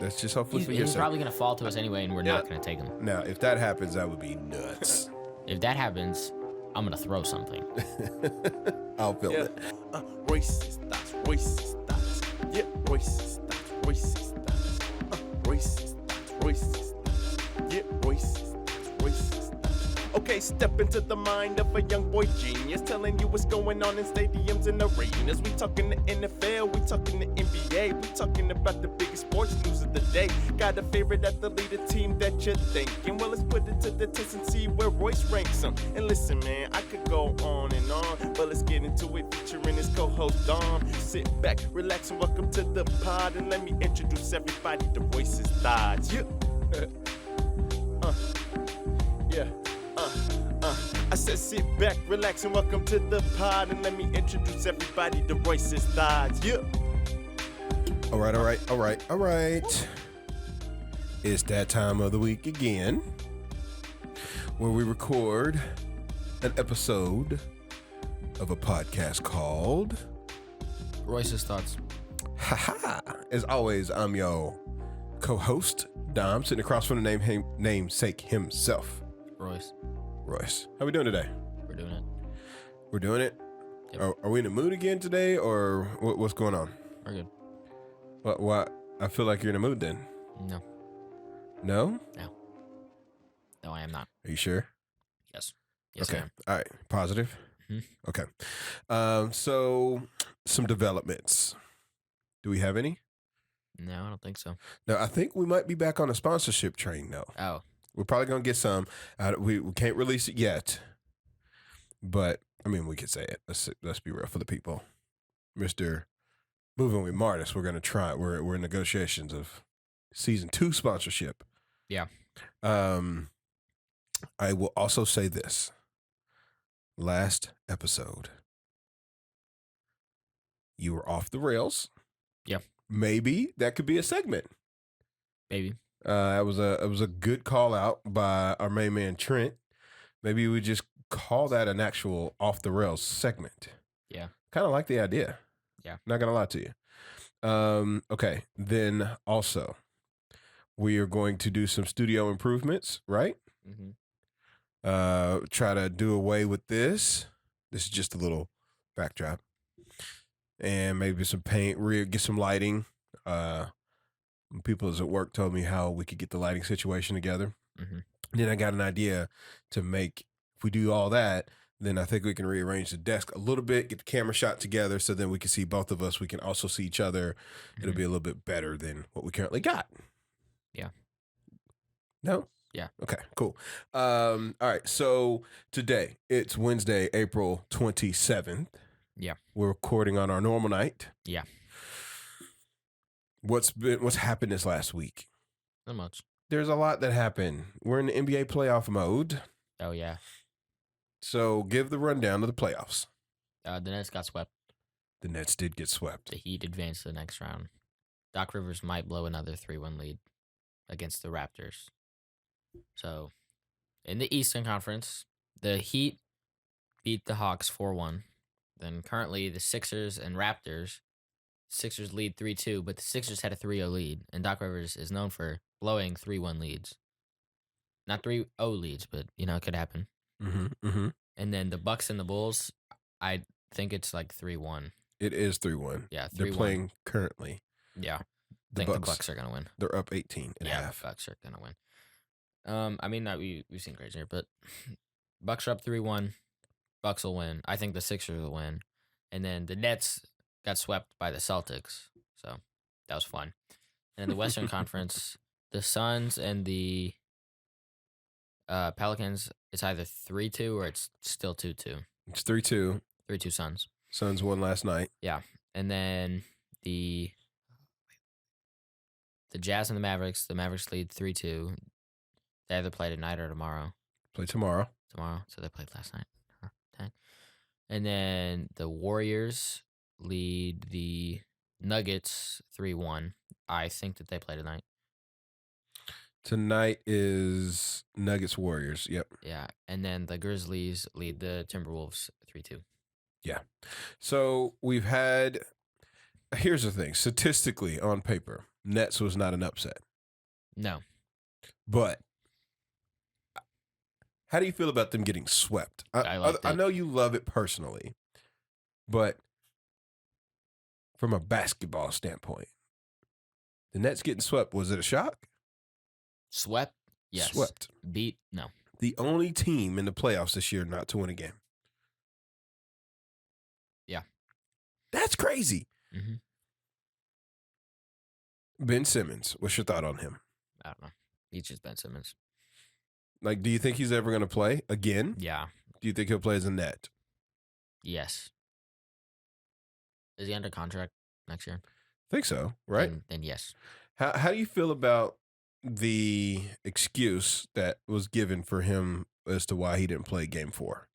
Let's just hopefully for your He's sake. probably going to fall to us anyway, and we're not going to take him. Now, if that happens, that would be nuts. If that happens, I'm going to throw something. I'll feel it. Royce's thoughts, Royce's thoughts. Yeah, Royce's thoughts, Royce's thoughts. Royce's thoughts, Royce's thoughts. Yeah, Royce's thoughts, Royce's thoughts. Okay, step into the mind of a young boy genius, telling you what's going on in stadiums and arenas. We talking the NFL, we talking the NBA, we talking about the biggest sports news of the day. Got a favorite athlete, a team that you're thinking? Well, let's put it to the test and see where Royce ranks them. And listen, man, I could go on and on, but let's get into it, featuring his co-host Dom. Sit back, relax, and welcome to the pod, and let me introduce everybody to Royce's thoughts. Yeah. I said sit back, relax, and welcome to the pod, and let me introduce everybody to Royce's thoughts. Yeah. All right. It's that time of the week again where we record an episode of a podcast called Royce's thoughts. Haha. As always, I'm your co-host, Dom, sitting across from the namesake himself, Royce. How we doing today? We're doing it. We're doing it? Yep. Are we in the mood again today, or what's going on? We're good. What? I feel like you're in the mood then. No. No? No, I am not. Are you sure? Yes. Yes, okay. I am. All right. Positive? Mm-hmm. Okay. So, some developments. Do we have any? No, I don't think so. No, I think we might be back on a sponsorship train, though. Oh. We're probably going to get some. We can't release it yet. But, I mean, we could say it. Let's be real for the people. Mr. Moving with Martis, we're going to try. We're in negotiations of season 2 sponsorship. Yeah. I will also say this. Last episode, you were off the rails. Yeah. Maybe that could be a segment. Maybe. It was a good call out by our main man Trent. Maybe we just call that an actual off the rails segment. Yeah. Kind of like the idea. Yeah. Not gonna lie to you. Okay. Then also, we are going to do some studio improvements, right? Mm-hmm. Try to do away with this. This is just a little backdrop, and maybe some paint. Get some lighting. People at work told me how we could get the lighting situation together. Mm-hmm. Then I got an idea to make. If we do all that, then I think we can rearrange the desk a little bit, get the camera shot together, so then we can see both of us. We can also see each other. Mm-hmm. It'll be a little bit better than what we currently got. Yeah. No? Yeah. Okay, cool. All right, so today, it's Wednesday, April 27th. Yeah. We're recording on our normal night. Yeah. What's happened this last week? Not much. There's a lot that happened. We're in the NBA playoff mode. Oh, yeah. So give the rundown of the playoffs. The Nets got swept. The Nets did get swept. The Heat advanced to the next round. Doc Rivers might blow another 3-1 lead against the Raptors. So, in the Eastern Conference, the Heat beat the Hawks 4-1. Then currently the Sixers and Raptors. Sixers lead 3-2, but the Sixers had a 3-0 lead, and Doc Rivers is known for blowing 3-1 leads. Not 3-0 leads, but, it could happen. Mm-hmm, mm-hmm. And then the Bucks and the Bulls, I think it's like 3-1. It is 3-1. Yeah, 3-1. They're playing currently. Yeah. I think the Bucks are going to win. They're up 18 and a half. The Bucks are going to win. I mean, we've seen crazier, but Bucks are up 3-1. Bucks will win. I think the Sixers will win. And then the Nets got swept by the Celtics. So that was fun. And in the Western Conference, the Suns and the Pelicans, it's either 3-2 or it's still 2-2. It's 3-2. 3-2 Suns. Suns won last night. Yeah. And then the Jazz and the Mavericks lead 3-2. They either play tonight or tomorrow. Play tomorrow. So they played last night. Okay. And then the Warriors lead the Nuggets 3-1. I think that they play tonight. Tonight is Nuggets Warriors. Yep. Yeah. And then the Grizzlies lead the Timberwolves 3-2. Yeah. So we've had, here's the thing, statistically on paper, Nets was not an upset. No. But how do you feel about them getting swept? I liked I it. know you love it personally, but from a basketball standpoint, the Nets getting swept, was it a shock? Swept? Yes. Swept. Beat? No. The only team in the playoffs this year not to win a game. Yeah. That's crazy. Mm-hmm. Ben Simmons, what's your thought on him? I don't know. He's just Ben Simmons. Like, do you think he's ever going to play again? Yeah. Do you think he'll play as a net? Yes. Is he under contract next year? Think so, right? Then yes. How do you feel about the excuse that was given for him as to why he didn't play Game 4?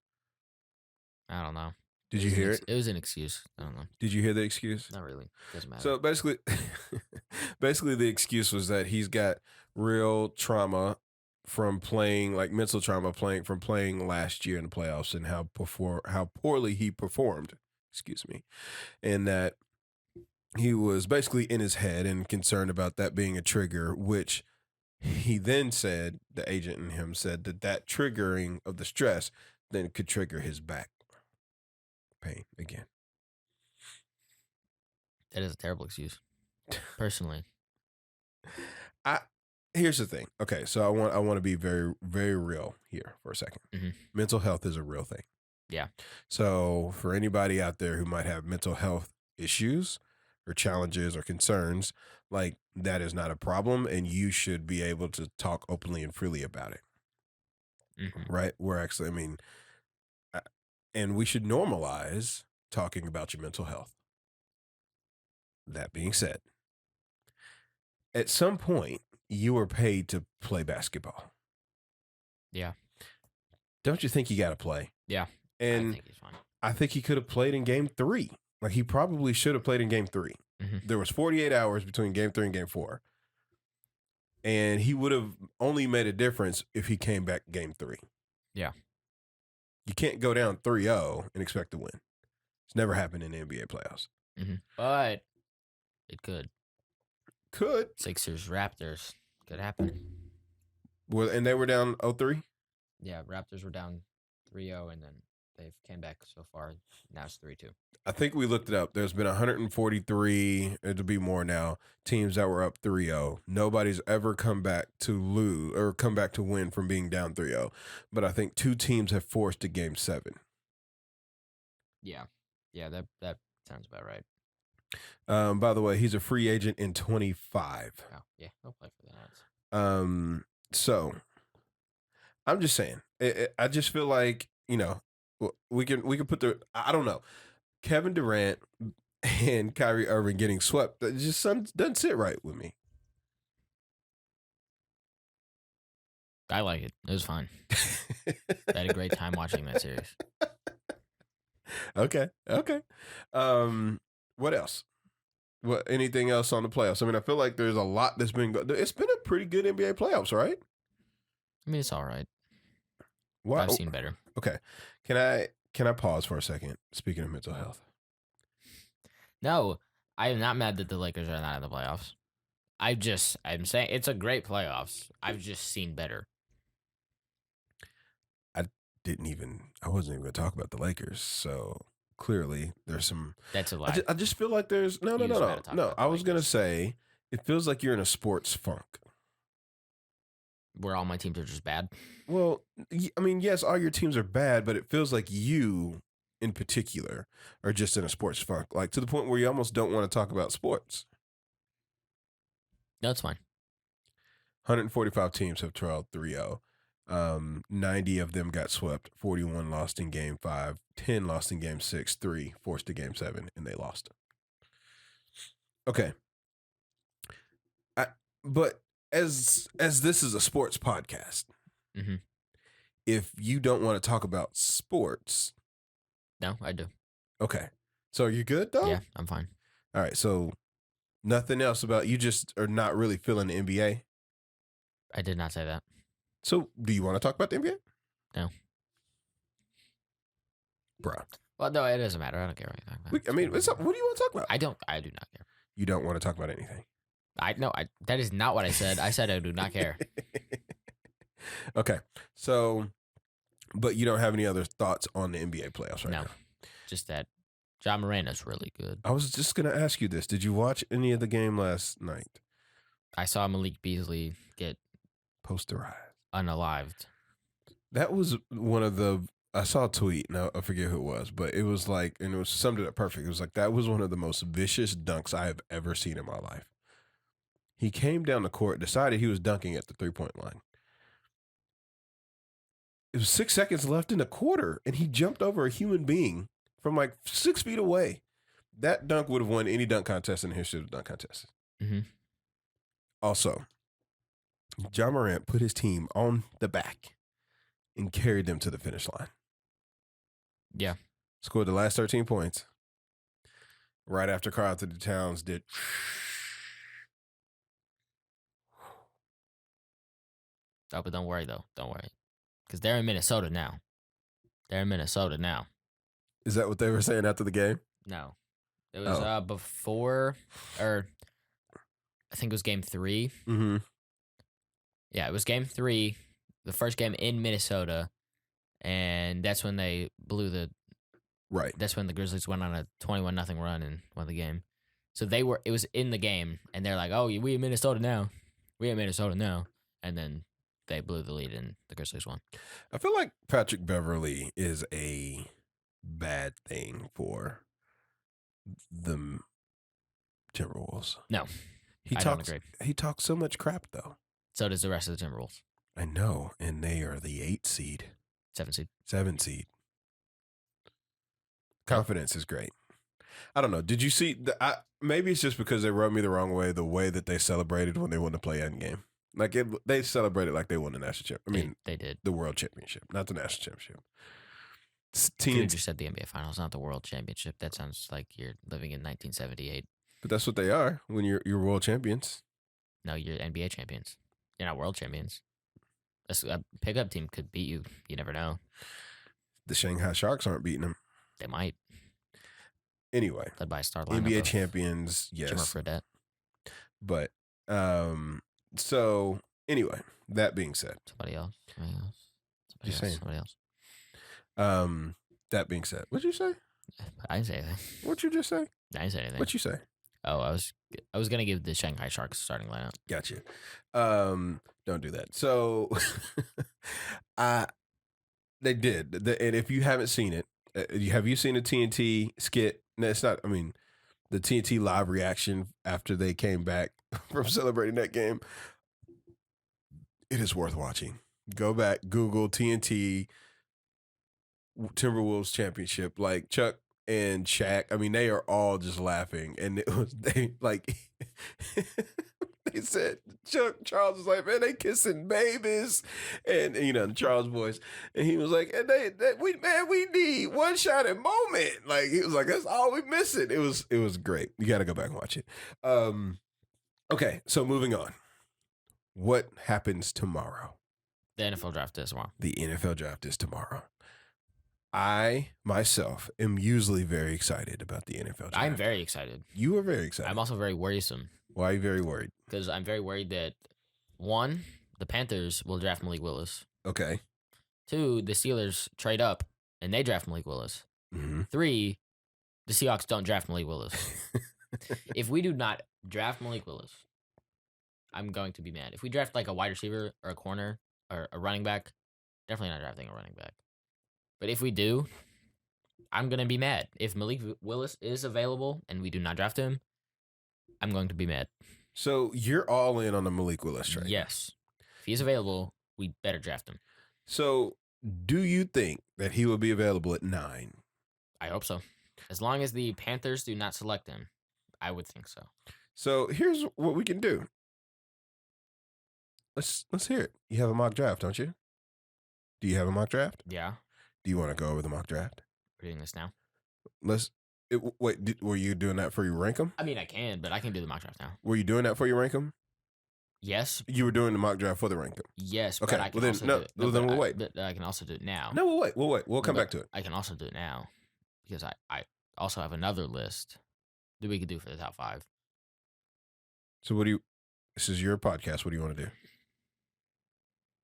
I don't know. Did you hear it? It was an excuse. I don't know. Did you hear the excuse? Not really. Doesn't matter. So basically, the excuse was that he's got real trauma from playing, like mental trauma from playing last year in the playoffs, and how poorly he performed. Excuse me, and that he was basically in his head and concerned about that being a trigger, which he then said, the agent in him said that triggering of the stress then could trigger his back pain again. That is a terrible excuse. Personally. Here's the thing. Okay, so I want to be very, very real here for a second. Mm-hmm. Mental health is a real thing. Yeah. So for anybody out there who might have mental health issues or challenges or concerns, like, that is not a problem, and you should be able to talk openly and freely about it. Mm-hmm. Right? We're actually, and we should normalize talking about your mental health. That being said, at some point, you were paid to play basketball. Yeah. Don't you think you got to play? Yeah. And I think he's fine. I think he could have played in Game 3. Like, he probably should have played in Game 3. Mm-hmm. There was 48 hours between Game 3 and Game 4. And he would have only made a difference if he came back Game 3. Yeah. You can't go down 3-0 and expect to win. It's never happened in the NBA playoffs. Mm-hmm. But it could. Could. Sixers, Raptors. Could happen. Well, and they were down 0-3? Yeah, Raptors were down 3-0, and then they've came back so far. Now it's 3-2. I think we looked it up. There's been 143, it'll be more now, teams that were up 3-0. Nobody's ever come back to lose or come back to win from being down 3-0. But I think 2 teams have forced a Game 7. Yeah. Yeah, that sounds about right. By the way, he's a free agent in 25. Oh, yeah, he'll play for the Nets. So I'm just saying, I just feel like, we can put I don't know, Kevin Durant and Kyrie Irving getting swept. That just doesn't sit right with me. I like it. It was fun. I had a great time watching that series. Okay. What else? Anything else on the playoffs? I mean, I feel like there's a lot that's been it's been a pretty good NBA playoffs, right? I mean, it's all right. Wow. I've seen better. Okay. Can I pause for a second? Speaking of mental health. No, I am not mad that the Lakers are not in the playoffs. I'm saying it's a great playoffs. I've just seen better. I wasn't even going to talk about the Lakers. So clearly there's some. That's a lie. I just feel like there's no. You just gotta talk about the I was going to Lakers. say it feels like you're in a sports funk. Where all my teams are just bad. Well, I mean, yes, all your teams are bad, but it feels like you, in particular, are just in a sports funk, like to the point where you almost don't want to talk about sports. No, it's fine. 145 teams have trailed 3-0. 90 of them got swept. 41 lost in Game 5. 10 lost in Game 6. 3 forced to Game 7, and they lost. Okay. But as this is a sports podcast, Mm-hmm. if you don't want to talk about sports, No, I do. okay. So are you good though? Yeah, I'm fine. All right. So nothing else about you just are not really feeling the NBA. I did not say that. So do you want to talk about the NBA? No. Bruh. Well, no, it doesn't matter. I don't care what you talk about. What do you want to talk about? I do not care. You don't want to talk about anything. That is not what I said. I said I do not care. Okay, so, but you don't have any other thoughts on the NBA playoffs right No. now? Just that John Moran is really good. I was just gonna ask you this: did you watch any of the game last night? I saw Malik Beasley get Posterized. unalived. That was one of the. I saw a tweet. Now I forget who it was, but it was like, and it was summed it up perfect. It was like that was one of the most vicious dunks I have ever seen in my life. He came down the court, decided he was dunking at the 3-point line. It was 6 seconds left in the quarter, and he jumped over a human being from like 6 feet away. That dunk would have won any dunk contest in the history of dunk contests. Mm-hmm. Also, John Morant put his team on the back and carried them to the finish line. Yeah. Scored the last 13 points. Right after Karl Anthony Towns did. Oh, but don't worry, though. Don't worry. Because they're in Minnesota now. Is that what they were saying after the game? No. It was before, or I think it was game 3. Mm-hmm. Yeah, it was game 3, the first game in Minnesota, and that's when they blew Right. that's when the Grizzlies went on a 21-0 run and won the game. So it was in the game, and they're like, oh, we in Minnesota now. And then they blew the lead, and the Grizzlies won. I feel like Patrick Beverley is a bad thing for the Timberwolves. No, He I talks. don't agree. He talks so much crap, though. So does the rest of the Timberwolves. I know, and they are the 8 seed, 7 seed. 7 seed. Confidence is great. I don't know. Did you see? Maybe it's just because they rubbed me the wrong way. The way that they celebrated when they won the play-in game, like they celebrated like they won the national championship. I mean, they did the world championship, not the national championship. You just said the NBA Finals, not the World Championship. That sounds like you're living in 1978. But that's what they are when you're world champions. No, you're NBA champions. You're not world champions. A pickup team could beat you. You never know. The Shanghai Sharks aren't beating them. They might. Anyway, Led by a star lineup NBA of champions, Jimmer yes. Fredette. But so anyway, that being said, Somebody else. that being said, what'd you say? I didn't say anything. What'd you just say? I didn't say anything. What'd you say? Oh, I was gonna give the Shanghai Sharks starting lineup. Gotcha. Don't do that. So, they did, and if you haven't seen it, have you seen the TNT skit? No, it's not. I mean, the TNT live reaction after they came back from celebrating that game. It is worth watching. Go back, Google TNT Timberwolves championship. Like Chuck and Shaq, I mean, they are all just laughing, and it was they said Charles was like, man, they kissing babies, and you know the Charles boys, and he was like, and we need one shot at moment. Like he was like, that's all we missing. It was great. You got to go back and watch it. Okay, so moving on. What happens tomorrow? The NFL draft is tomorrow. The NFL draft is tomorrow. I, myself, am usually very excited about the NFL draft. I'm very excited. You are very excited. I'm also very worrisome. Why are you very worried? Because I'm very worried that, 1, the Panthers will draft Malik Willis. Okay. 2, the Steelers trade up and they draft Malik Willis. Mm-hmm. 3, the Seahawks don't draft Malik Willis. If we do not draft Malik Willis, I'm going to be mad. If we draft like a wide receiver or a corner or a running back, definitely not drafting a running back. But if we do, I'm going to be mad. If Malik Willis is available and we do not draft him, I'm going to be mad. So you're all in on the Malik Willis trade? Yes. If he's available, we better draft him. So do you think that he will be available at 9? I hope so. As long as the Panthers do not select him, I would think so. So here's what we can do. Let's hear it. You have a mock draft, don't you? Do you have a mock draft? Yeah. Do you want to go over the mock draft? We're doing this now. Were you doing that for you rank them? I mean, I can, but I can do the mock draft now. Were you doing that for you rank them? Yes. You were doing the mock draft for the rank them. Yes. Okay. But I can Well then, also no. do it. Well then, we'll wait. But I can also do it now. No, we'll wait. We'll wait. We'll come back to it. I can also do it now because I also have another list that we could do for the top 5. So this is your podcast. What do you want to do?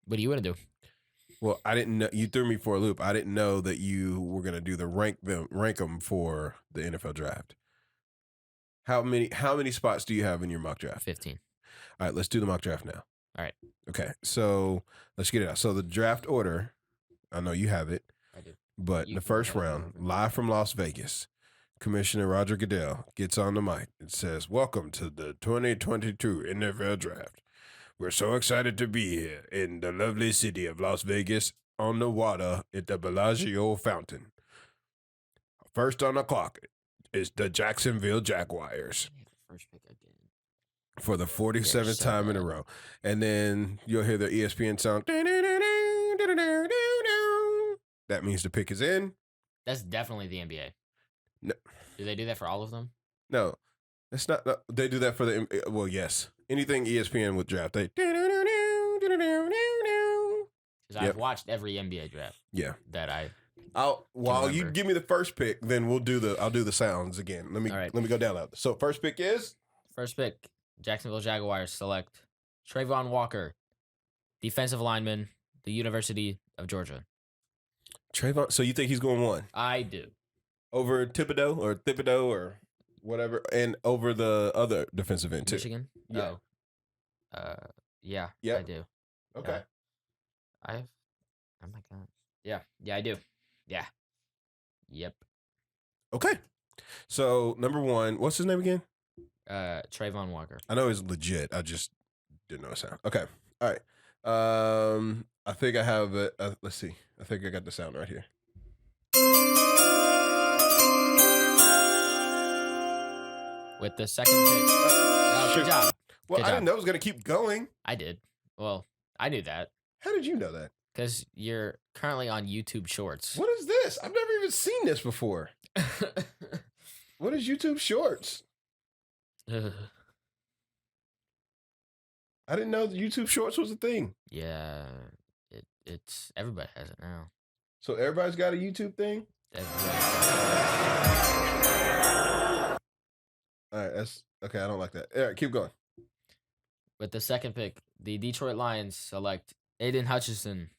What do you want to do? Well, I didn't know. You threw me for a loop. I didn't know that you were going to do the rank them for the NFL draft. How many spots do you have in your mock draft? 15. All right, let's do the mock draft now. All right. Okay, so let's get it out. So the draft order, I know you have it. I do. But in the first round, live from Las Vegas, Commissioner Roger Goodell gets on the mic and says, "Welcome to the 2022 NFL Draft. We're so excited to be here in the lovely city of Las Vegas on the water at the Bellagio Fountain. First on the clock is the Jacksonville Jaguars First pick again. for the 47th so time in a bad. row." And then you'll hear the ESPN sound. That means the pick is in. That's definitely the NBA. No. Do they do that for all of them? No, it's not. No, they do that for the. Well, yes. Anything ESPN would draft, they. Because Yep. I've watched every NBA draft Yeah. that I. While you remember. give me the first pick, then I'll do the sounds again. Let me All right. go down loud. So first pick is First pick, Jacksonville Jaguars select Trayvon Walker, defensive lineman, the University of Georgia. Trayvon. So you think he's going one I do. over Thibodeau or whatever, and over the other defensive end too? Michigan? Yeah. Oh. Yeah, Yep. I do. Okay. Oh my God. Yeah, I do. Yeah. Yep. Okay. So number one, what's his name again? Trayvon Walker. I know he's legit. I just didn't know his sound. Okay. All right. I think I have it. Let's see. I think I got the sound right here. With the second pick. Good Shoot. job. Well, Good I didn't job. know it was going to keep going. I did. Well, I knew that How did you know that? because you're currently on YouTube Shorts. What is this? I've never even seen this before. What is YouTube Shorts? Ugh. I didn't know that YouTube Shorts was a thing. Yeah, it's everybody has it now. So everybody's got a YouTube thing? All right, that's okay. I don't like that. All right, keep going. With the second pick, the Detroit Lions select Aiden Hutchinson,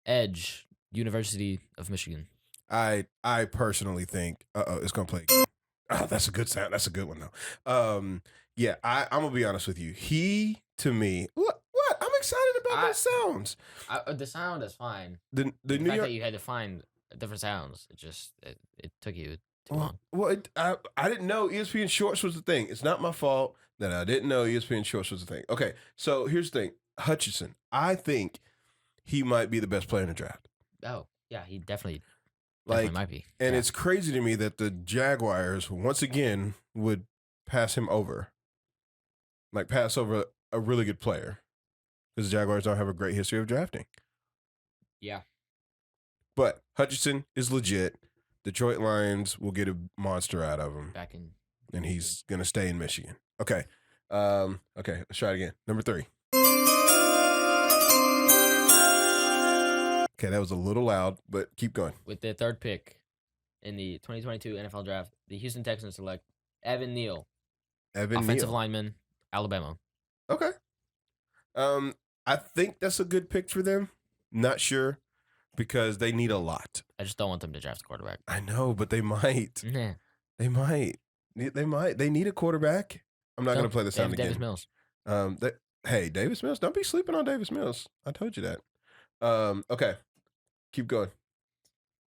edge, University of Michigan. I personally think it's gonna play again. Oh, that's a good sound. That's a good one though. Yeah, I'm gonna be honest with you. He to me, what? I'm excited about those sounds. The sound is fine. The The New fact York. that you had to find different sounds, it took you too long. Well, I didn't know ESPN Shorts was the thing. It's not my fault that I didn't know ESPN Shorts was the thing. Okay, so here's the thing. Hutchinson, I think he might be the best player in the draft. Oh, yeah, he definitely Like, might be. and Yeah. it's crazy to me that the Jaguars once again would pass him over, like pass over a really good player, because the Jaguars don't have a great history of drafting. Yeah. But Hutchinson is legit. Detroit Lions will get a monster out of him, Back in. and he's gonna stay in Michigan. Okay, okay, let's try it again. Number 3. Okay, that was a little loud, but keep going. With the third pick in the 2022 NFL Draft, the Houston Texans select Evan Neal, Evan offensive Neal. lineman, Alabama. Okay. I think that's a good pick for them. Not sure, because they need a lot. I just don't want them to draft a quarterback. I know, but they might. Nah. They might. They might. They need a quarterback. I'm not going to play the sound Davis again. Mills. Hey, Davis Mills. Don't be sleeping on Davis Mills. I told you that. Okay. Keep going.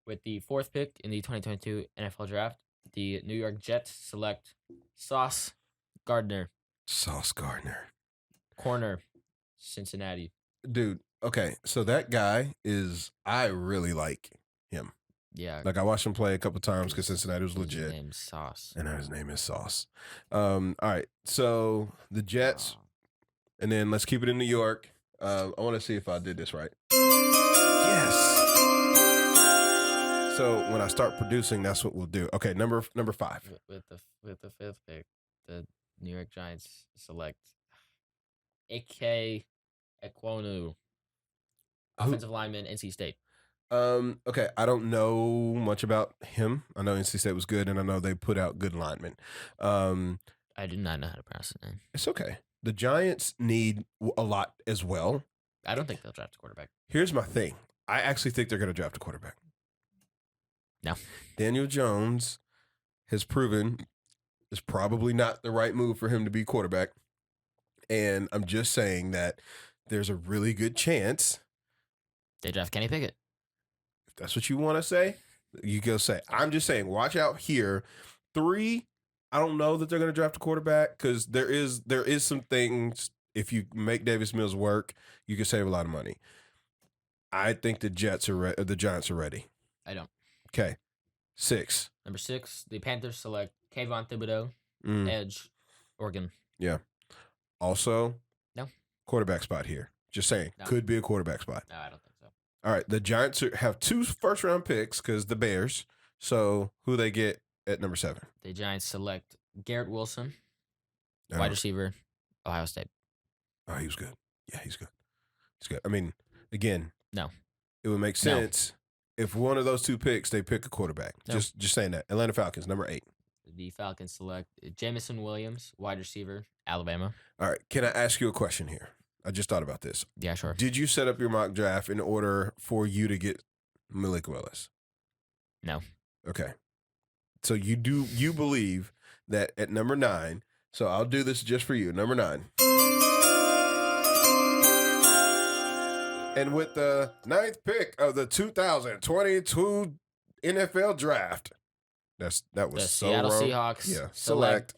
With the fourth pick in the 2022 NFL Draft, the New York Jets select Sauce Gardner, Sauce Gardner. corner, Cincinnati. Dude, okay. So that guy I really like him. Yeah. Like, I watched him play a couple times because Cincinnati was his legit. name's Sauce. And his name is Sauce. All right. So the Jets, and then let's keep it in New York. I want to see if I did this right. Yes. So when I start producing, that's what we'll do. Okay, number 5. With the fifth pick, the New York Giants select Ike Ekwonu, offensive lineman, NC State. Okay, I don't know much about him. I know NC State was good, and I know they put out good linemen. I I do not know how to pronounce his name. It's okay. The Giants need a lot as well. I don't think they'll draft a quarterback. Here's my thing. I actually think they're going to draft a quarterback. No. Daniel Jones has proven it's probably not the right move for him to be quarterback. And I'm just saying that there's a really good chance, They draft Kenny Pickett. if that's what you want to say, you go say. I'm just saying, watch out here. 3, I don't know that they're going to draft a quarterback because there is some things. If you make Davis Mills work, you can save a lot of money. I think the Giants are ready. I don't. Okay. 6. Number 6, the Panthers select Kayvon Thibodeau, Mm. edge, Oregon. Yeah. Also, No. quarterback spot here. Just saying, No. could be a quarterback spot. No, I don't think so. All right, the Giants have 2 first-round picks because the Bears. So who they get at number 7? The Giants select Garrett Wilson, Oh, wide receiver, Ohio State. Oh, he was good. Yeah, he's good. He's good. I mean, again, No. it would make No. sense if one of those 2 picks they pick a quarterback. No. Just saying that. Atlanta Falcons, number 8. The Falcons select Jamison Williams, wide receiver, Alabama. All right, can I ask you a question here? I just thought about this. Yeah, sure. Did you set up your mock draft in order for you to get Malik Willis? No. Okay. So you believe that at number 9, so I'll do this just for you, number 9. And with the 9th pick of the 2022 NFL draft, that was The so Seattle wrong. Seahawks Yeah, select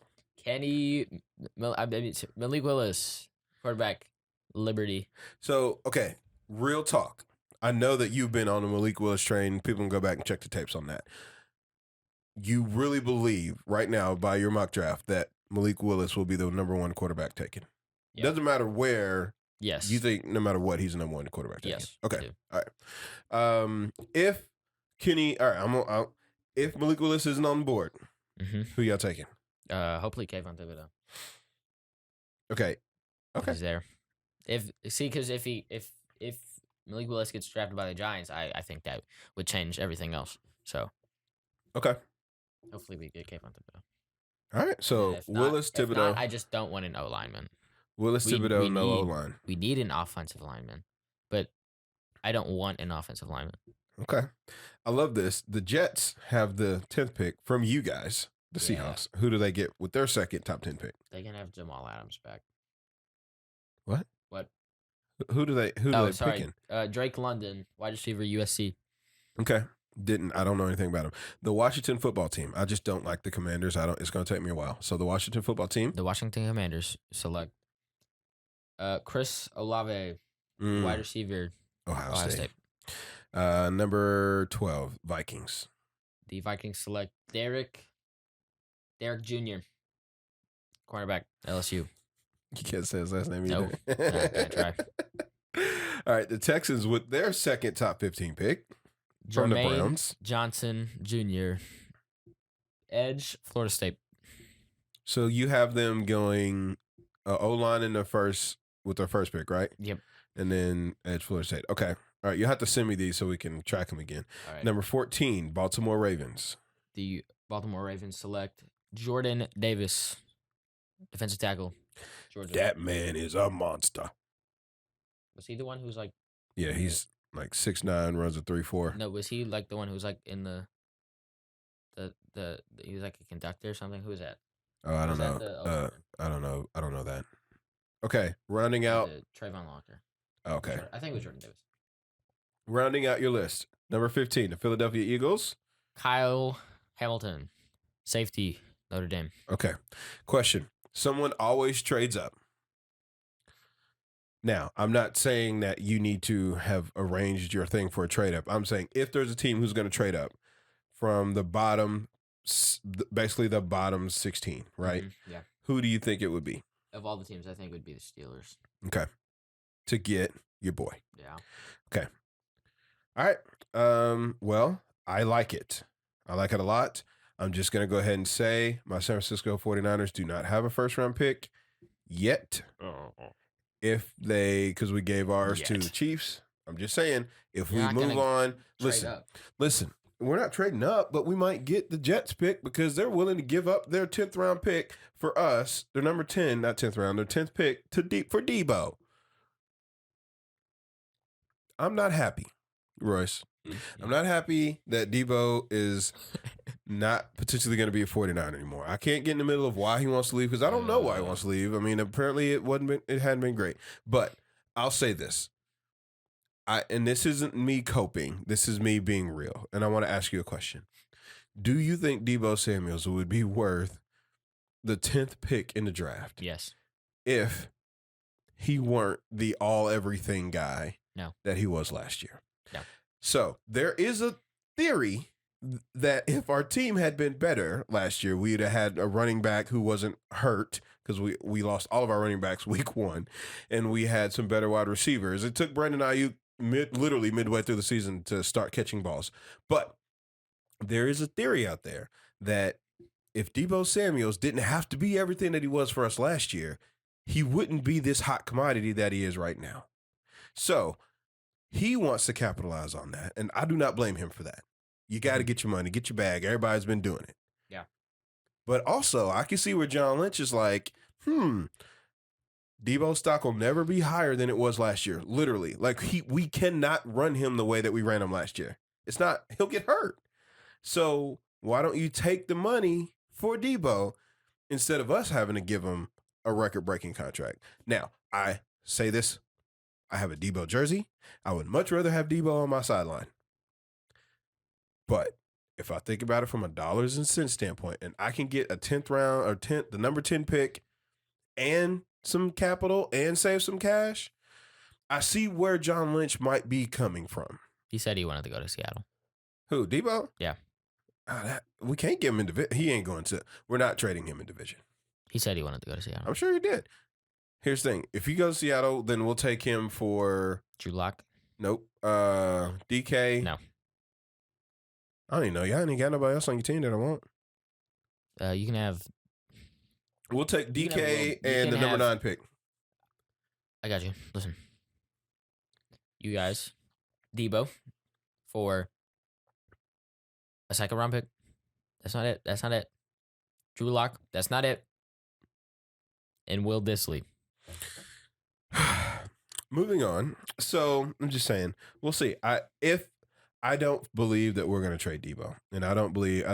Malik Willis, quarterback, Liberty. So, okay, real talk. I know that you've been on the Malik Willis train. People can go back and check the tapes on that. You really believe right now by your mock draft that Malik Willis will be the number 1 quarterback taken? Yep. Doesn't matter where. Yes. You think no matter what, he's the number 1 quarterback taken? Yes. I Okay. do. All right. If Kenny, all right, if Malik Willis isn't on board, Mm-hmm. who y'all taking? Hopefully Kayvon Thibodeau. Okay. If Okay. he's there. Because if Malik Willis gets drafted by the Giants, I think that would change everything else. So Okay. hopefully we get Kayvon Thibodeau. All right. So And if not- Willis, if Thibodeau. not, I just don't want an O lineman. Willis, we Thibodeau, no need- O-line. We need an offensive lineman, but I don't want an offensive lineman. Okay. I love this. The Jets have the 10th pick from you guys, the Yeah. Seahawks. Who do they get with their second top 10 pick? They can have Jamal Adams back. What? What? Who do they Sorry. picking? Drake London, wide receiver, USC. Okay. I don't know anything about them. The Washington football team. I just don't like the Commanders. It's going to take me a while. So the Washington football team. The Washington Commanders select Chris Olave, Mm, wide receiver, Ohio Ohio State. State. Number 12, Vikings. The Vikings select Derek Jr., cornerback, LSU. You can't say his last name No. either. I try. All right. The Texans with their second top 15 pick from the Jermaine Browns. Johnson Jr., edge, Florida State. So you have them going O-line in with their first pick, right? Yep. And then edge Florida State. Okay. All right. You have to send me these so we can track them again. All right. Number 14, Baltimore Ravens. The Baltimore Ravens select Jordan Davis, defensive tackle, Georgia. That man is a monster. Was he the one who was like? Yeah, he's like 6'9", runs a 3.4. No, was he like the one who was like in the he was like a conductor or something? Who was that? Oh, I don't Was that know. the Oakland? I don't know. I don't know that. Okay, rounding out. Trayvon Locker. Okay, I think it was Jordan Davis. rounding out your list. Number 15, the Philadelphia Eagles. Kyle Hamilton, safety, Notre Dame. Okay, question. Someone always trades up. Now, I'm not saying that you need to have arranged your thing for a trade up. I'm saying if there's a team who's going to trade up from the bottom, basically the bottom 16, right? Mhm, yeah. Who do you think it would be? Of all the teams, I think it would be the Steelers. Okay, to get your boy. Yeah. All right. Well, I like it. I like it a lot. I'm just going to go ahead and say my San Francisco 49ers do not have a first round pick yet. Because we gave ours to Yet. the Chiefs. I'm just saying, if You're we not move gonna on, Trade listen, up. listen, we're not trading up, but we might get the Jets pick because they're willing to give up their 10th round pick for us. Their number 10, not 10th round, their 10th pick for Debo. I'm not happy, Royce. I'm not happy that Debo is not potentially going to be a 49 anymore. I can't get in the middle of why he wants to leave because I don't know why he wants to leave. I mean, apparently it hadn't been great. But I'll say this. And this isn't me coping. This is me being real. And I want to ask you a question. Do you think Debo Samuels would be worth the 10th pick in the draft? Yes. If he weren't the all everything guy that he was last year. No. So there is a theory that if our team had been better last year, we'd have had a running back who wasn't hurt because we lost all of our running backs week 1, and we had some better wide receivers. It took Brandon Ayuk literally midway through the season to start catching balls. But there is a theory out there that if Debo Samuels didn't have to be everything that he was for us last year, he wouldn't be this hot commodity that he is right now. So he wants to capitalize on that, and I do not blame him for that. You got to get your money, get your bag. Everybody's been doing it. Yeah. But also, I can see where John Lynch is like, Debo's stock will never be higher than it was last year. Literally. Like, we cannot run him the way that we ran him last year. It's not, he'll get hurt. So why don't you take the money for Debo instead of us having to give him a record-breaking contract? Now, I say this. I have a Debo jersey. I would much rather have Debo on my sideline. But if I think about it from a dollars and cents standpoint, and I can get a 10th round or the number 10 pick and some capital and save some cash, I see where John Lynch might be coming from. He said he wanted to go to Seattle. Who, Debo? Yeah. We can't give him in division. He ain't going to. We're not trading him in division. He said he wanted to go to Seattle. I'm sure he did. Here's the thing. If he goes to Seattle, then we'll take him for... Drew Lock? Nope. DK? No. I don't even know. Y'all ain't got nobody else on your team that I want. You can have... We'll take DK and the number 9 pick. I got you. Listen. You guys, Debo for a 2nd round pick. That's not it. That's not it. Drew Lock. That's not it. And Will Disley. Moving on. So I'm just saying, we'll see. I don't believe that we're going to trade Debo, and I don't believe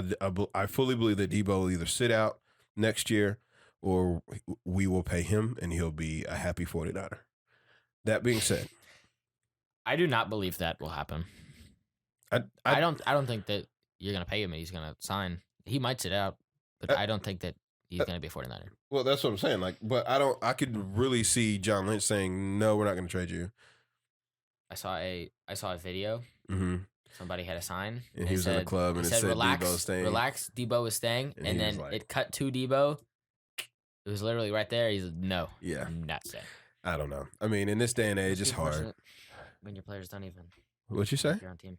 I fully believe that Debo will either sit out next year or we will pay him and he'll be a happy 49er. That being said, I do not believe that will happen. I don't think that you're going to pay him and he's going to sign. He might sit out, but I don't think that he's going to be a 49er. Well, that's what I'm saying. Like, but I could really see John Lynch saying, "No, we're not going to trade you." I saw a video. Mm-hmm. Somebody had a sign. And he was in a club and it said relax, Debo staying. Relax, Debo is staying. And then like, it cut to Debo. It was literally right there. He's like, no. Yeah. I'm not staying. I don't know. I mean, in this day and age, it's hard. When your players don't even. What'd you say? Like your own team.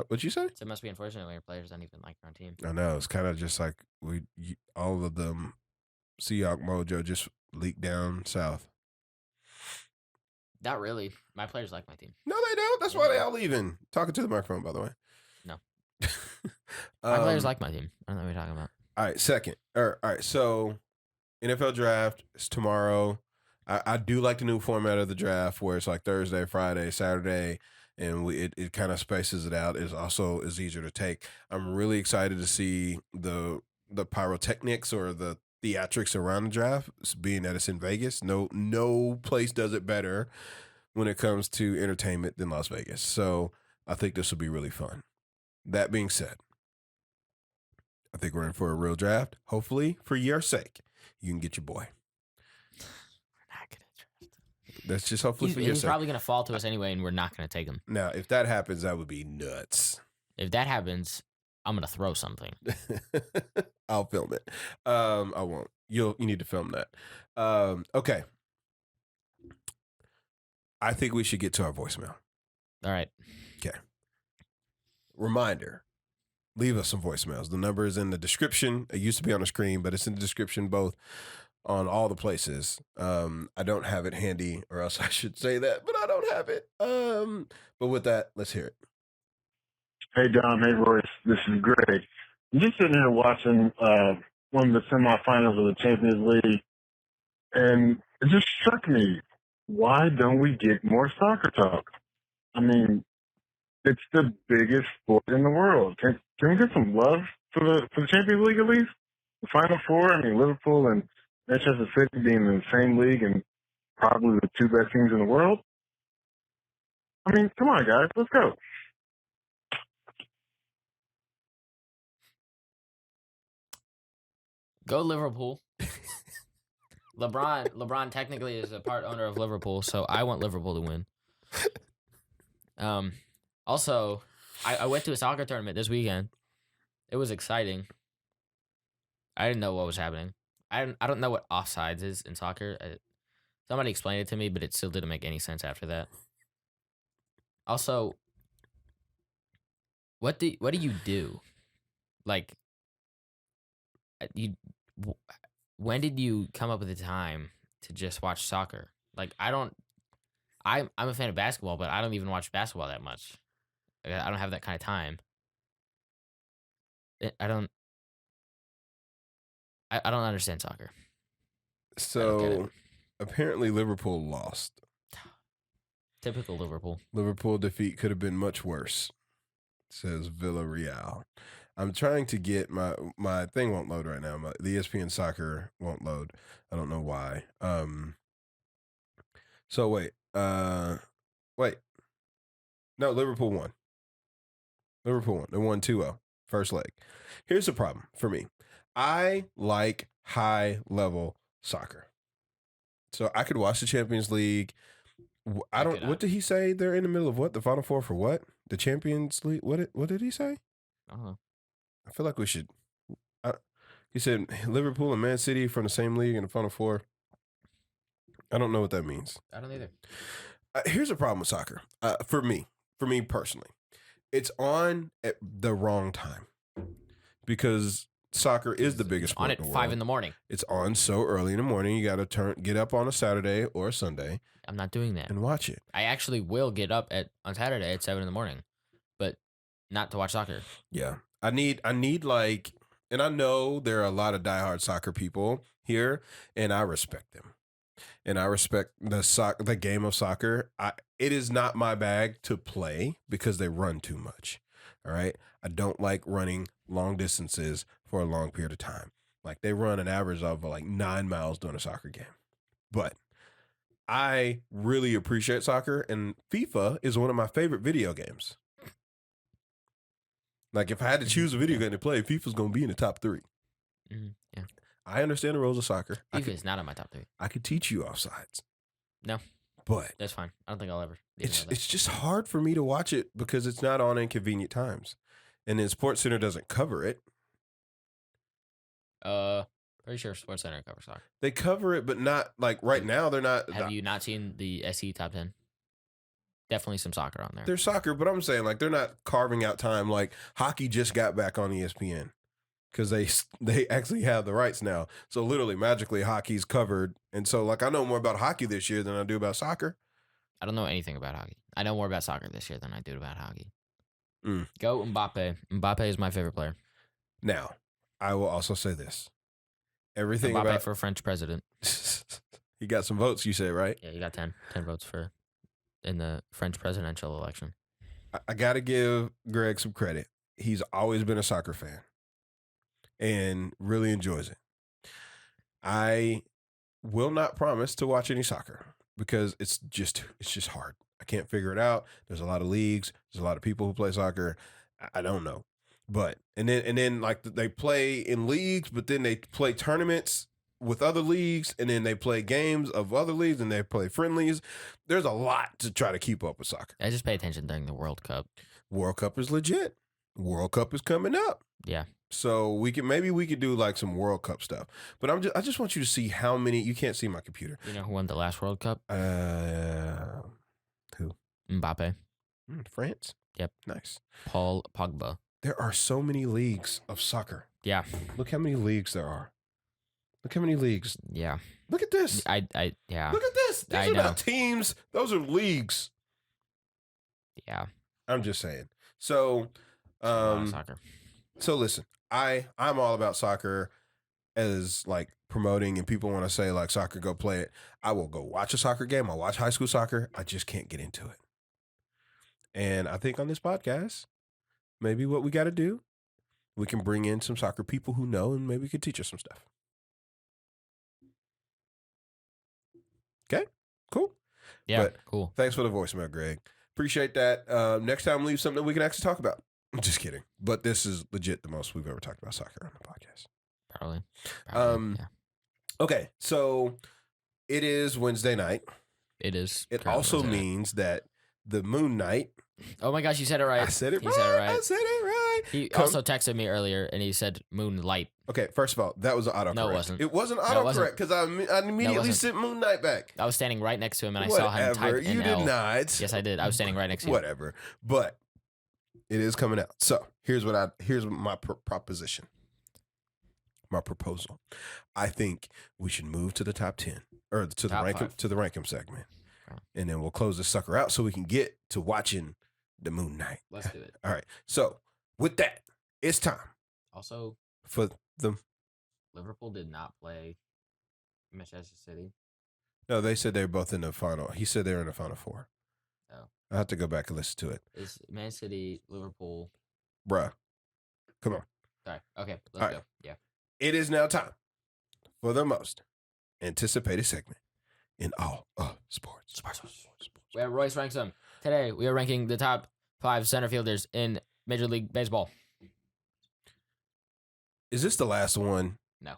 What'd you say? So it must be unfortunate when your players don't even like your own team. I know. It's kind of just like all of them Seahawk mojo just leaked down south. Not really. My players like my team. No, they don't. That's why they all leaving. Talking to the microphone, by the way. No. My players like my team. I don't know what you're talking about. All right, second. All right, so NFL draft is tomorrow. I do like the new format of the draft where it's like Thursday, Friday, Saturday, and it kind of spaces it out. It also is easier to take. I'm really excited to see the pyrotechnics or the theatrics around the draft, being that it's in Vegas. No place does it better when it comes to entertainment than Las Vegas. So I think this will be really fun. That being said, I think we're in for a real draft. Hopefully, for your sake, you can get your boy. We're not going to draft him. That's just hopefully for your sake. He's probably going to fall to us anyway, and we're not going to take him. Now, if that happens, that would be nuts. If that happens, I'm going to throw something. I'll film it. I won't. You need to film that. Okay. I think we should get to our voicemail. All right. Okay. Reminder. Leave us some voicemails. The number is in the description. It used to be on the screen, but it's in the description both on all the places. I don't have it handy, or else I should say that, but I don't have it. But with that, let's hear it. Hey, Dom. Hey, Royce. This is Greg. I'm just sitting here watching one of the semifinals of the Champions League, and it just struck me. Why don't we get more soccer talk? I mean, it's the biggest sport in the world. Can we get some love for the Champions League at least? The Final Four. I mean, Liverpool and Manchester City being in the same league and probably the two best teams in the world. I mean, come on, guys, let's go. Go Liverpool. LeBron technically is a part owner of Liverpool, so I want Liverpool to win. Also, I went to a soccer tournament this weekend. It was exciting. I didn't know what was happening. I don't know what offsides is in soccer. Somebody explained it to me, but it still didn't make any sense after that. Also, what do you do? Like, when did you come up with the time to just watch soccer? Like, I'm a fan of basketball, but I don't even watch basketball that much. Like, I don't have that kind of time. I don't understand soccer. So apparently Liverpool lost. Typical Liverpool. Liverpool defeat could have been much worse, says Villarreal. I'm trying to get my thing won't load right now. The ESPN soccer won't load. I don't know why. So wait. No, Liverpool won. They won 2-0. First leg. Here's the problem for me. I like high level soccer. So I could watch the Champions League. What did he say? They're in the middle of what? The Final Four for what? The Champions League? What did he say? I don't know. I feel like we should. He said Liverpool and Man City from the same league in the Final Four. I don't know what that means. I don't either. Here's a problem with soccer. For me personally, it's on at the wrong time because soccer is the biggest sport on in at the world. 5 a.m. It's on so early in the morning. You got to get up on a Saturday or a Sunday. I'm not doing that. And watch it. I actually will get up on Saturday at 7 a.m, but not to watch soccer. Yeah. I need like, and I know there are a lot of diehard soccer people here, and I respect them. And I respect the game of soccer. It is not my bag to play because they run too much. All right. I don't like running long distances for a long period of time. Like they run an average of like 9 miles during a soccer game. But I really appreciate soccer, and FIFA is one of my favorite video games. Like if I had to choose a video game to play, FIFA's going to be in the top 3. Yeah. I understand the rules of soccer. FIFA is not on my top 3. I could teach you offsides. No. But that's fine. I don't think I'll ever. It's just hard for me to watch it because it's not on inconvenient times. And then SportsCenter doesn't cover it. Pretty sure SportsCenter covers soccer. They cover it, but not like right now. They're not. Have you not seen the SE top 10? Definitely some soccer on there. There's soccer, but I'm saying like they're not carving out time. Like hockey just got back on ESPN because they actually have the rights now. So literally, magically, hockey's covered. And so like I know more about hockey this year than I do about soccer. I don't know anything about hockey. I know more about soccer this year than I do about hockey. Mm. Go Mbappe. Mbappe is my favorite player. Now, I will also say this. Everything Mbappe about for French president. He got some votes, you say, right? Yeah, you got 10 votes in the French presidential election. I got to give Greg some credit. He's always been a soccer fan and really enjoys it. I will not promise to watch any soccer because it's just hard. I can't figure it out. There's a lot of leagues. There's a lot of people who play soccer. I don't know. But and then like they play in leagues, but then they play tournaments with other leagues, and then they play games of other leagues, and they play friendlies. There's a lot to try to keep up with soccer. I just pay attention during the World Cup. World Cup is legit. World Cup is coming up. Yeah. So we could do like some World Cup stuff. But I just want you to see how many. You can't see my computer. You know who won the last World Cup? Who? Mbappe. France. Yep. Nice. Paul Pogba. There are so many leagues of soccer. Yeah. Look how many leagues there are. Look how many leagues. Yeah. Look at this. Yeah. Look at this. These are not teams. Those are leagues. Yeah. I'm just saying. So A lot of soccer. So listen, I'm all about soccer as like promoting, and people want to say like soccer, go play it. I will go watch a soccer game. I'll watch high school soccer. I just can't get into it. And I think on this podcast, maybe what we got to do, we can bring in some soccer people who know, and maybe we could teach us some stuff. Okay, cool. Yeah, But cool. Thanks for the voicemail, Greg. Appreciate that. Next time, leave something we can actually talk about. Just kidding. But this is legit the most we've ever talked about soccer on the podcast. Probably. Yeah. Okay, so it is Wednesday night. It is. It currently also Wednesday night. means that the moon night. Oh my gosh, you said it right. I said it He right. said it right. I said it right. He also texted me earlier and he said moonlight. Okay, first of all, that was an autocorrect. No, it wasn't. It wasn't No, it autocorrect wasn't. because I immediately wasn't. sent Moon Knight back. I was standing right next to him and I saw him type You an L. did not. Yes, I did. I was standing right next to you. Whatever. But it is coming out. So here's my proposition. My proposal. I think we should move to the top 10 or to the Top rank 5. to the rankum segment. Okay. And then we'll close this sucker out so we can get to watching the Moon Knight. Let's do it. All right. So with that, it's time Also, for the. Liverpool did not play Manchester City. No, they said they were both in the final. He said they were in the final 4. Oh. I have to go back and listen to it. It's Man City, Liverpool. Bruh. Come on. Sorry. Okay, let's All right. go. Yeah. It is now time for the most anticipated segment in all of sports. We have Royce ranks them. Today, we are ranking the top 5 center fielders in Major League Baseball. Is this the last one? No.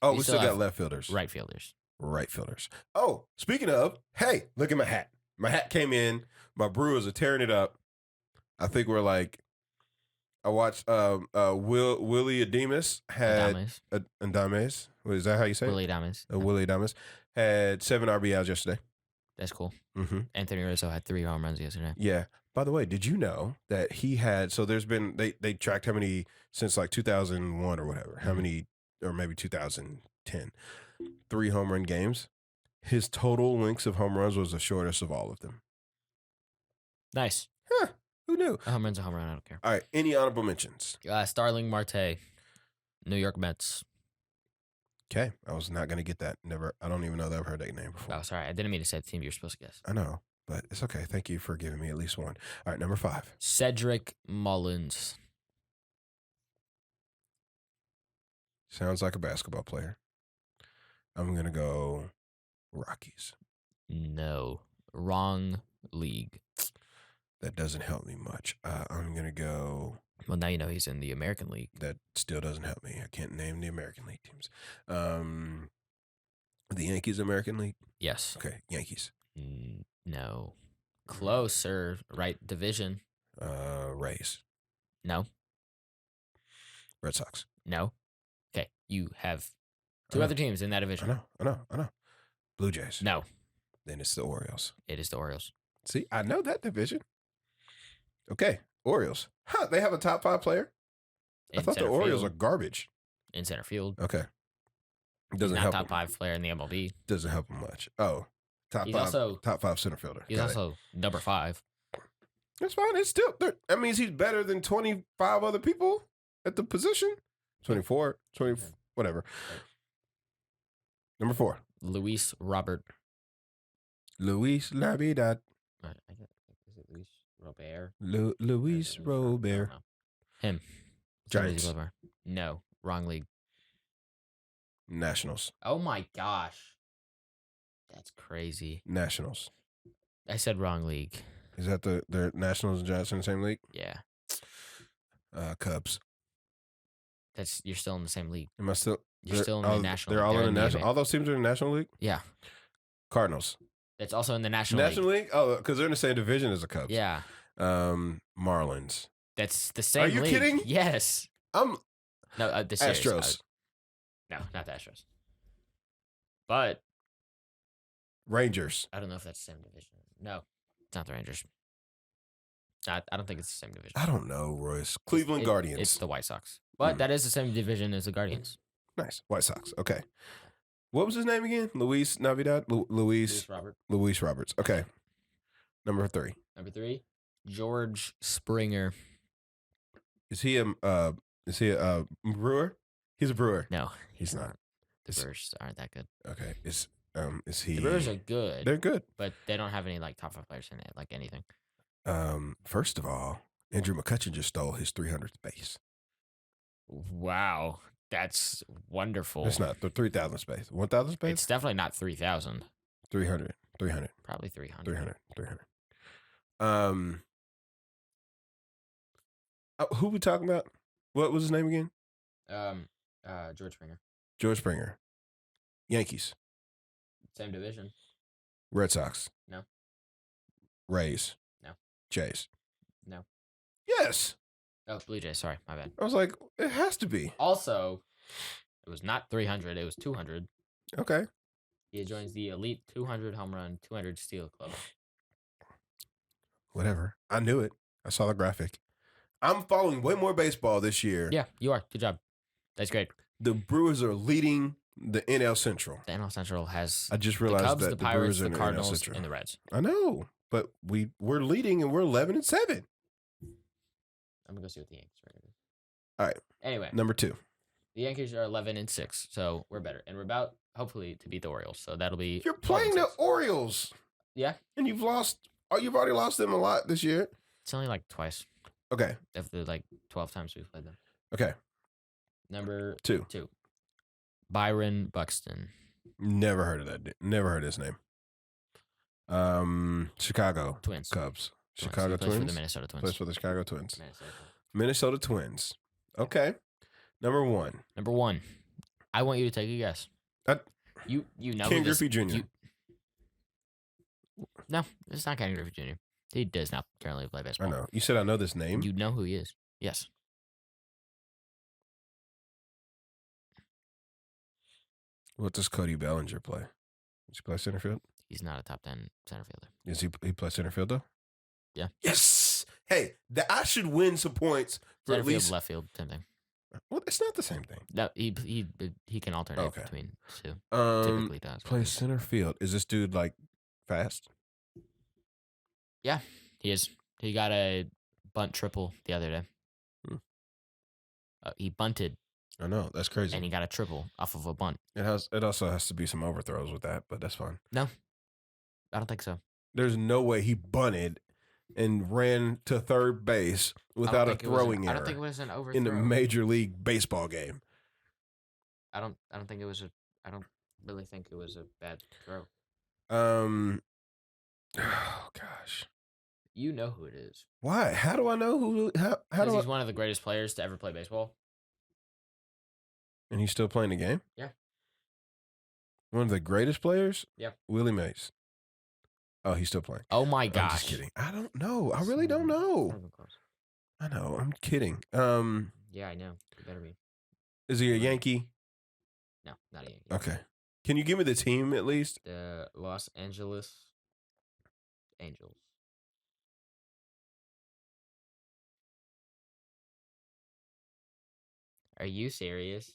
Oh, We we still still got have left fielders. Right fielders. Right fielders. Oh, speaking of, hey, look at my hat. My hat came in. My Brewers are tearing it up. I think we're like, I watched Willie Adames had Adames. Adames. Is that how you say Willie Adames. it? Willie Adames had 7 RBIs yesterday. That's cool. Mm-hmm. Anthony Rizzo had 3 home runs yesterday. Yeah. By the way, did you know that he had? So there's been they tracked how many since like 2001 or whatever. How many, or maybe 2010, 3 home run games. His total lengths of home runs was the shortest of all of them. Nice. Huh, who knew? A home run's a home run. I don't care. All right. Any honorable mentions? Starling Marte, New York Mets. Okay. I was not gonna get that. Never. I don't even know that I've heard that name before. Oh, sorry. I didn't mean to say the team you're supposed to guess. I know, but it's okay. Thank you for giving me at least one. All right. Number 5. Cedric Mullins. Sounds like a basketball player. I'm gonna go Rockies. No. Wrong league. That doesn't help me much. I'm gonna go. Well, now you know he's in the American League. That still doesn't help me. I can't name the American League teams. The Yankees American League. Yes. Okay, Yankees. No. Closer. Right division. Rays. No. Red Sox. No. Okay. You have I 2 know. other teams in that I division. know. Blue Jays. No. Then it's the Orioles. It is the Orioles. See, I know that division. Okay, Orioles. Huh, they have a top 5 player? I In thought the center Orioles field. are garbage. In center field. Okay. He's Doesn't not help top him. 5 player in the MLB. Doesn't help him much. Oh, top He's 5. also- top 5 center fielder. He's Got it. also number 5. That's fine. It's still. That means he's better than 25 other people at the position. 24, 20, whatever. Number 4. Luis Robert. Luis Navidad. I guess, is it Luis Robert? Luis I don't Robert. know. Him. Giants. Luis Robert. No. Wrong league. Nationals. Oh my gosh. That's crazy. Nationals. I said wrong league. Is that the Nationals and Giants in the same league? Yeah. Cubs. You're still in the same league. Am I still? You're they're- still in the oh, National They're League. all They're in the in the national. All those teams are in the National League. Yeah. Cardinals. That's also in the National National League. League. Oh, because they're in the same division as the Cubs. Yeah. Marlins. That's the same you league. kidding? Yes. I'm No, the series. Astros. No, not the Astros. But Rangers. I don't know if that's the same division. No, it's not the Rangers. I don't think it's the same division. I don't know, Royce. Cleveland Guardians. It's the White Sox. But that is the same division as the Guardians. Nice. White Sox. Okay. What was his name again? Luis Navidad? Luis Robert. Luis Roberts. Okay. Number 3. Number 3, George Springer. Is he a brewer? He's a brewer. No, He's not. The Brewers aren't that good. Okay. Is he? The Brewers are good. They're good. But they don't have any like top 5 players in it, like anything. First of all, Andrew McCutchen just stole his 300th base. Wow, that's wonderful. It's not the 3,000 space. 1,000 space? It's definitely not 3,000. 300. Probably 300. 300. Who we talking about? What was his name again? George Springer. George Springer. Yankees. Same division. Red Sox. No. Rays. No. Jays. No. Yes. Oh, Blue Jays. Sorry, my bad. I was like, it has to be. Also, it was not 300. It was 200. Okay. He joins the elite 200 home run, 200 steal club. Whatever. I knew it. I saw the graphic. I'm following way more baseball this year. Yeah, you are. Good job. That's great. The Brewers are leading the NL Central. The NL Central has I just the realized Cubs, that the Brewers Pirates, are the in the NL Cardinals, Central. and the Reds. I know, but we're leading and we're 11-7. I'm gonna go see what the Yankees record is. All right. Anyway, Number 2. the Yankees are 11-6, so we're better, and we're about hopefully to beat the Orioles. So that'll be. You're playing the 12-6. Orioles, Yeah, and you've lost. Oh, you've already lost them a lot this year. it's only like twice Okay. of the like 12 times we've played them. Okay. Number 2. 2, Byron Buxton. Never heard of that. Never heard his name. Chicago Twins. Cubs. He Chicago plays for Twins. the Minnesota Twins. Plays for the Chicago Twins. Minnesota Twins. Minnesota Twins. Okay. Number 1. Number 1, I want you to take a guess. You know Ken who this- Griffey Jr. No, it's not Ken Griffey Jr. He does not currently play baseball. I know. You said I know this name. You know who he is. Yes. What does Cody Bellinger play? Does he play center field? He's not a top 10 center fielder. Is he play center field though? Yeah. Yes. Hey, I should win some points for Center at field, least. left field, same thing. Well, it's not the same thing. No, he can alternate Okay. between two. Um, Typically does. play center field. Is this dude like fast? Yeah, he is. He got a bunt triple the other day. Hmm. He bunted I know that's crazy. and he got a triple off of a bunt. It also has to be some overthrows with that, but that's fine. No, I don't think so. There's no way he bunted and ran to third base without a throwing I error don't think it was an overthrow. in the Major League Baseball game. I don't think it was a. I don't really think it was a bad throw. Oh gosh. You know who it is. Why? How do I know who? How Because do I? he's one of the greatest players to ever play baseball. And he's still playing the game? Yeah. One of the greatest players? Yeah. Willie Mays. Oh, he's still playing. Oh my I'm gosh! just kidding. I don't know. I really don't know. Not even close. I know. I'm kidding. Yeah, I know. It better be. Is he a Yankee? No, not a Yankee. Okay. Can you give me the team at least? The Los Angeles Angels. Are you serious?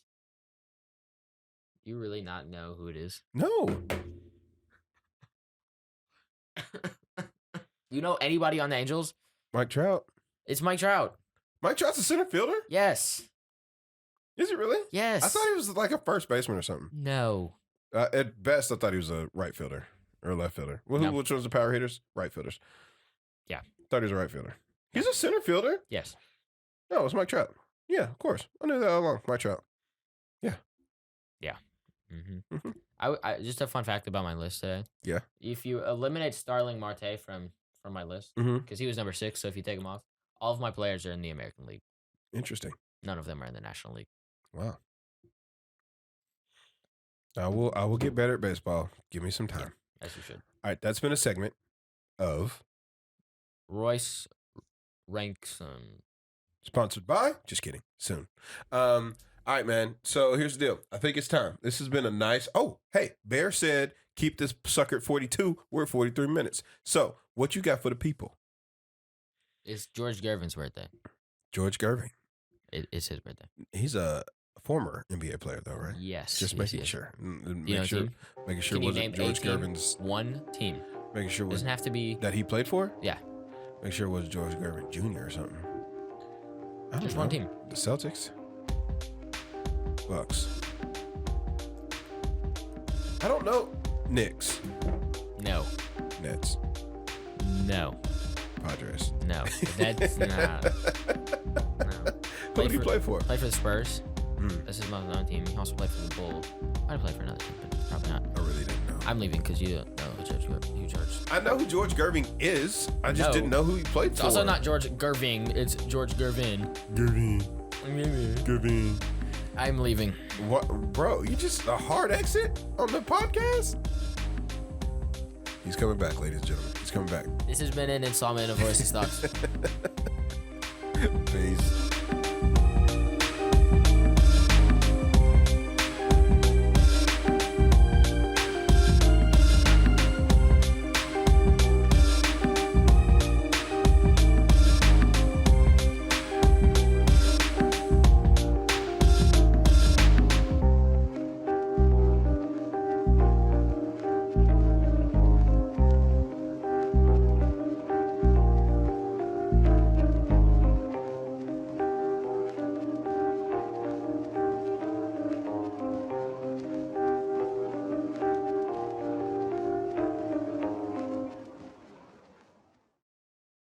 You really not know who it is? No. You know anybody on the Angels? Mike Trout. It's Mike Trout. Mike Trout's a center fielder? Yes. Is he really? Yes. I thought he was like a first baseman or something. No. At best, I thought he was a right fielder or a left fielder. No. Which one's the power hitters? Right fielders. Yeah. Thought he was a right fielder. He's a center fielder? Yes. No, it's Mike Trout. Yeah, of course. I knew that all along. Mike Trout. Mm-hmm. Mhm. I just a fun fact about my list today. Yeah. If you eliminate Starling Marte from my list, Mm-hmm. because he was number 6, so if you take him off, all of my players are in the American League. Interesting. None of them are in the National League. Wow. I will get better at baseball. Give me some time. As you should. All right, that's been a segment of Royce ranks sponsored by. Just kidding. Soon. All right, man. So here's the deal. I think it's time. This has been a nice. Oh, hey, Bear said keep this sucker at 42. We're at 43 minutes. So what you got for the people? It's George Gervin's birthday. George Gervin. It's his birthday. He's a former NBA player, though, right? Yes. Just yes, making yes. sure. You know Make a sure. team? Making sure Can you wasn't name a George team? Gervin's. One team. Making sure was Doesn't have to be. that he played for. Yeah. Make sure it was George Gervin Jr. or something. I don't Just know. one team. The Celtics. Bucks. I don't know. Knicks. No. Nets. No. Padres. No. That's not. No. Who did he play for? Play for the Spurs. Mm. This is my own team. He also played for the Bulls. I'd play for another team, but probably not. I really didn't know. I'm leaving because you don't know who George. I know who George Gerving is. I just No. didn't know who he played It's for. also not George Gerving. It's George Gervin. Gerving. I'm leaving. What, bro? You just a hard exit on the podcast? He's coming back, ladies and gentlemen. He's coming back. This has been an installment of Royce's Thoughts. Peace.